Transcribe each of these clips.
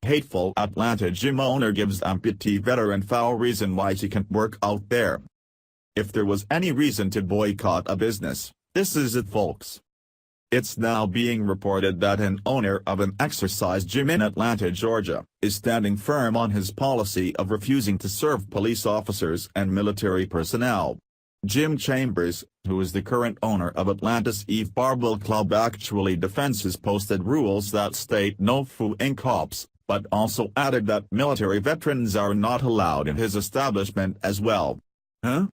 Hateful Atlanta gym owner gives amputee veteran foul reason why she can't work out there. If there was any reason to boycott a business, this is it, folks. It's now being reported that an owner of an exercise gym in Atlanta, Georgia, is standing firm on his policy of refusing to serve police officers and military personnel. Jim Chambers, who is the current owner of Atlanta's Eve Barbell Club, actually defends his posted rules that state no fooing cops, but also added that military veterans are not allowed in his establishment as well. Huh?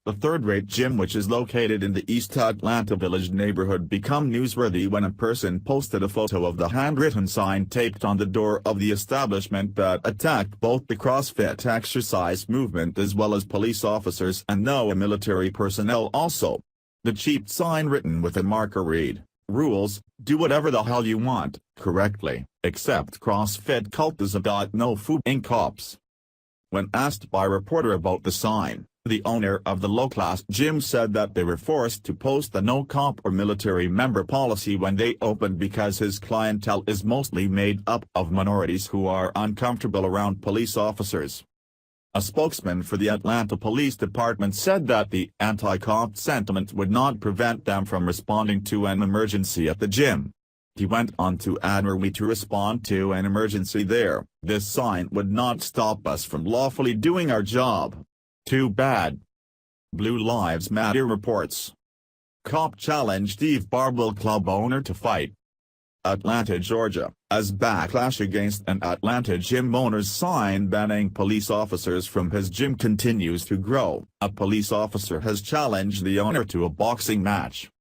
The third-rate gym, which is located in the East Atlanta Village neighborhood, became newsworthy when a person posted a photo of the handwritten sign taped on the door of the establishment that attacked both the CrossFit exercise movement as well as police officers and no military personnel also. The cheap sign, written with a marker, read, "Rules, do whatever the hell you want," correctly, except CrossFit cult is about no fooing cops. When asked by a reporter about the sign, the owner of the low-class gym said that they were forced to post a no-cop or military member policy when they opened because his clientele is mostly made up of minorities who are uncomfortable around police officers. A spokesman for the Atlanta Police Department said that the anti-cop sentiment would not prevent them from responding to an emergency at the gym. He went on to add, "Were we to respond to an emergency there, this sign would not stop us from lawfully doing our job. Too bad." Blue Lives Matter reports. Cop challenged Eve Barbell Club owner to fight. Atlanta, Georgia, as backlash against an Atlanta gym owner's sign banning police officers from his gym continues to grow, a police officer has challenged the owner to a boxing match.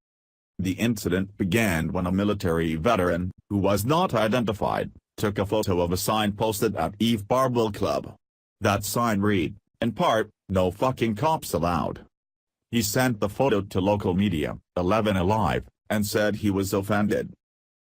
The incident began when a military veteran, who was not identified, took a photo of a sign posted at Eve Barbell Club. That sign read, in part, "No fucking cops allowed." He sent the photo to local media, 11 Alive, and said he was offended.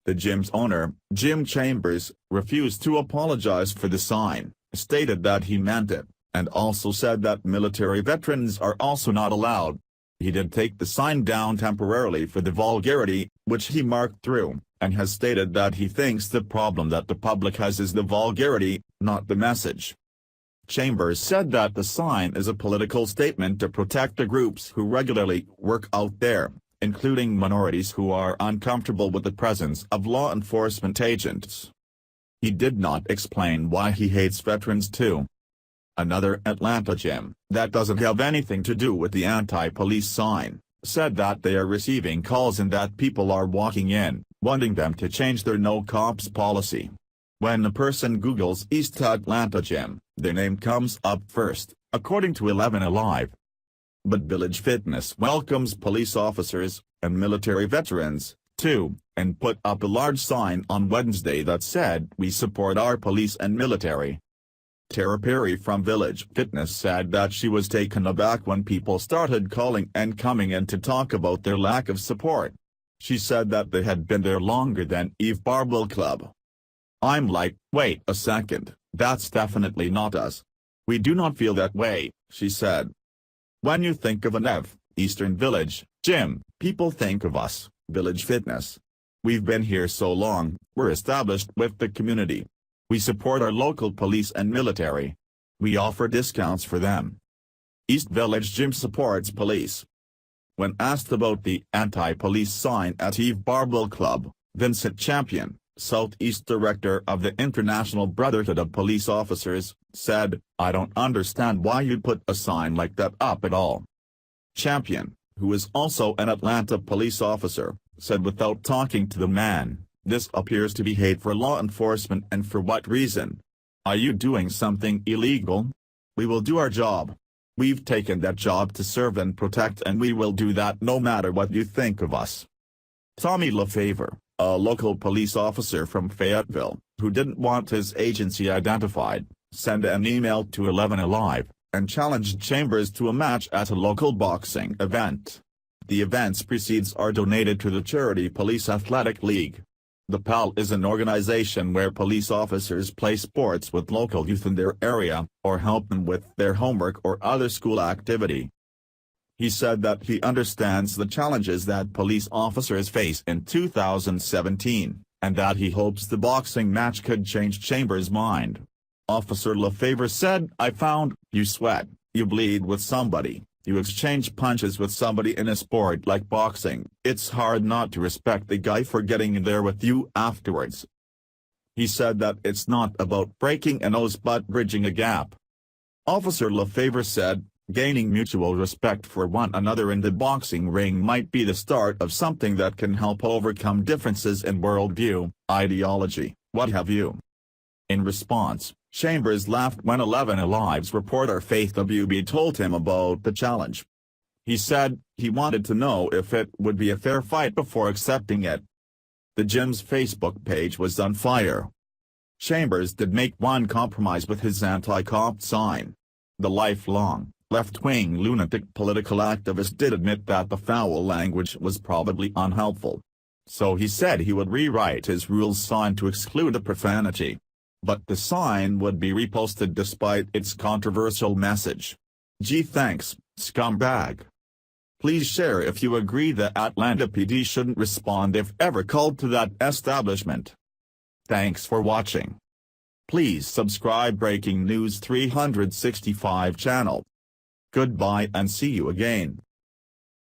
The gym's owner, Jim Chambers, refused to apologize for the sign, stated that he meant it, and also said that military veterans are also not allowed. He did take the sign down temporarily for the vulgarity, which he marked through, and has stated that he thinks the problem that the public has is the vulgarity, not the message. Chambers said that the sign is a political statement to protect the groups who regularly work out there, including minorities who are uncomfortable with the presence of law enforcement agents. He did not explain why he hates veterans too. Another Atlanta gym, that doesn't have anything to do with the anti-police sign, said that they are receiving calls and that people are walking in, wanting them to change their no cops policy. When a person Googles East Atlanta gym, their name comes up first, according to 11 Alive. But Village Fitness welcomes police officers, and military veterans, too, and put up a large sign on Wednesday that said, "We support our police and military." Tara Perry from Village Fitness said that she was taken aback when people started calling and coming in to talk about their lack of support. She said that they had been there longer than Eve Barbell Club. "I'm like, wait a second, that's definitely not us. We do not feel that way," she said. "When you think of an Eastern Village gym, people think of us, Village Fitness. We've been here so long, we're established with the community. We support our local police and military. We offer discounts for them. East Village Gym supports police." When asked about the anti-police sign at Eve Barbell Club, Vincent Champion, Southeast Director of the International Brotherhood of Police Officers, said, "I don't understand why you put a sign like that up at all." Champion, who is also an Atlanta police officer, said without talking to the man, "This appears to be hate for law enforcement, and for what reason? Are you doing something illegal? We will do our job. We've taken that job to serve and protect, and we will do that no matter what you think of us." Tommy LaFavor, a local police officer from Fayetteville, who didn't want his agency identified, sent an email to 11 Alive, and challenged Chambers to a match at a local boxing event. The event's proceeds are donated to the charity Police Athletic League. The PAL is an organization where police officers play sports with local youth in their area, or help them with their homework or other school activity. He said that he understands the challenges that police officers face in 2017, and that he hopes the boxing match could change Chambers' mind. Officer Lefevre said, "I found, you sweat, you bleed with somebody, you exchange punches with somebody in a sport like boxing, it's hard not to respect the guy for getting in there with you afterwards." He said that it's not about breaking a nose but bridging a gap. Officer Lefevre said, "Gaining mutual respect for one another in the boxing ring might be the start of something that can help overcome differences in worldview, ideology, what have you." In response, Chambers laughed when 11 Alive's reporter Faith WB told him about the challenge. He said he wanted to know if it would be a fair fight before accepting it. The gym's Facebook page was on fire. Chambers did make one compromise with his anti-cop sign. The lifelong, left-wing lunatic political activist did admit that the foul language was probably unhelpful. So he said he would rewrite his rules sign to exclude the profanity. But the sign would be reposted despite its controversial message. "Gee thanks, scumbag. Please share if you agree that Atlanta PD shouldn't respond if ever called to that establishment." Thanks for watching. Please subscribe Breaking News 365 channel. Goodbye and see you again.